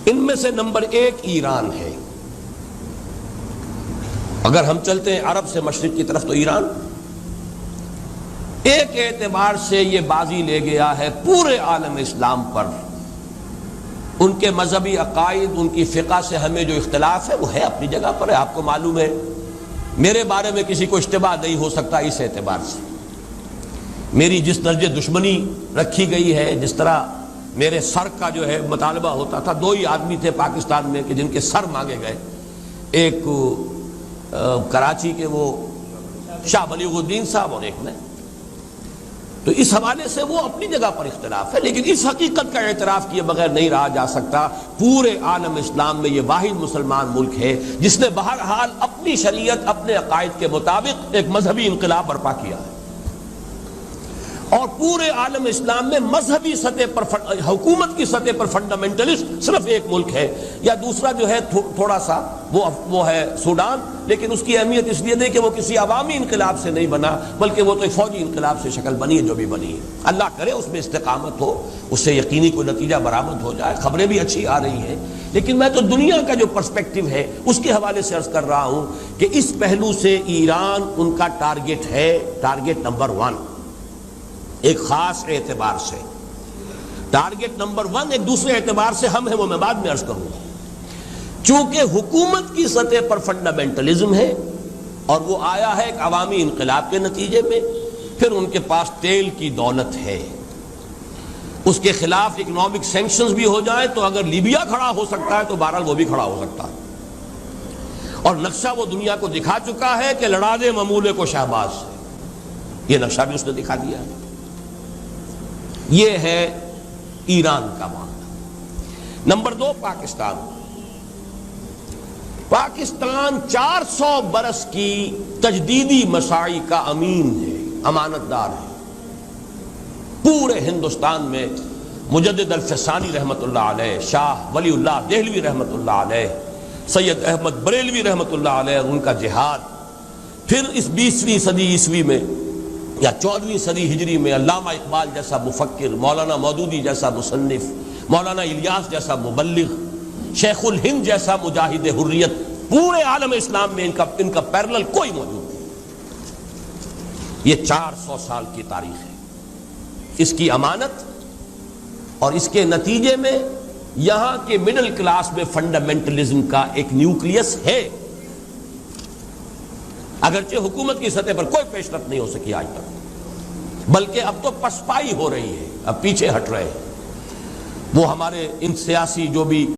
ان میں سے نمبر 1 ایران ہے۔ اگر ہم چلتے ہیں عرب سے مشرق کی طرف تو ایران ایک اعتبار سے یہ بازی لے گیا ہے پورے عالم اسلام پر۔ ان کے مذہبی عقائد، ان کی فقہ سے ہمیں جو اختلاف ہے وہ ہے اپنی جگہ پر ہے۔ آپ کو معلوم ہے میرے بارے میں کسی کو اشتباہ نہیں ہو سکتا اس اعتبار سے۔ میری جس درجے دشمنی رکھی گئی ہے، جس طرح میرے سر کا جو ہے مطالبہ ہوتا تھا، 2 ہی آدمی تھے پاکستان میں کہ جن کے سر مانگے گئے، ایک کراچی کے وہ شاہ بلیغ الدین صاحب اور ایک نے، تو اس حوالے سے وہ اپنی جگہ پر اختلاف ہے، لیکن اس حقیقت کا اعتراف کیے بغیر نہیں رہا جا سکتا پورے عالم اسلام میں یہ واحد مسلمان ملک ہے جس نے بہرحال اپنی شریعت، اپنے عقائد کے مطابق ایک مذہبی انقلاب برپا کیا ہے۔ اور پورے عالم اسلام میں مذہبی سطح پر، حکومت کی سطح پر فنڈامنٹلسٹ صرف ایک ملک ہے، یا دوسرا جو ہے تھوڑا سا وہ ہے سوڈان، لیکن اس کی اہمیت اس لیے نہیں کہ وہ کسی عوامی انقلاب سے نہیں بنا، بلکہ وہ تو ایک فوجی انقلاب سے شکل بنی ہے جو بھی بنی ہے۔ اللہ کرے اس میں استقامت ہو، اس سے یقینی کوئی نتیجہ برآمد ہو جائے۔ خبریں بھی اچھی آ رہی ہیں، لیکن میں تو دنیا کا جو پرسپیکٹو ہے اس کے حوالے سے عرض کر رہا ہوں کہ اس پہلو سے ایران ان کا ٹارگٹ ہے، ٹارگٹ نمبر 1 ایک خاص اعتبار سے۔ ٹارگٹ نمبر 1 ایک دوسرے اعتبار سے ہم ہیں، وہ میں بعد میں عرض کروں گا۔ چونکہ حکومت کی سطح پر فنڈامنٹلزم ہے اور وہ آیا ہے ایک عوامی انقلاب کے نتیجے میں، پھر ان کے پاس تیل کی دولت ہے، اس کے خلاف اکنامک سینکشنز بھی ہو جائیں تو اگر لیبیا کھڑا ہو سکتا ہے تو بہرحال وہ بھی کھڑا ہو سکتا ہے، اور نقشہ وہ دنیا کو دکھا چکا ہے کہ لڑا دے ممولے کو شہباز سے، یہ نقشہ بھی اس نے دکھا دیا ہے۔ یہ ہے ایران کا معاملہ۔ نمبر 2 پاکستان۔ پاکستان 400 برس کی تجدیدی مساعی کا امین ہے، امانت دار ہے۔ پورے ہندوستان میں مجدد الفسانی رحمت اللہ علیہ، شاہ ولی اللہ دہلوی رحمت اللہ علیہ، سید احمد بریلوی رحمت اللہ علیہ، ان کا جہاد، پھر اس 20ویں صدی عیسوی میں یا 14ویں صدی ہجری میں علامہ اقبال جیسا مفکر، مولانا مودودی جیسا مصنف، مولانا الیاس جیسا مبلغ، شیخ الہند جیسا مجاہد حریت، پورے عالم اسلام میں ان کا پیرلل کوئی موجود نہیں۔ یہ 400 سال کی تاریخ ہے، اس کی امانت، اور اس کے نتیجے میں یہاں کے مڈل کلاس میں فنڈامنٹلزم کا ایک نیوکلیس ہے، اگرچہ حکومت کی سطح پر کوئی پیش رفت نہیں ہو سکی آج تک، بلکہ اب تو پسپائی ہو رہی ہے، اب پیچھے ہٹ رہے ہیں وہ ہمارے ان سیاسی جو بھی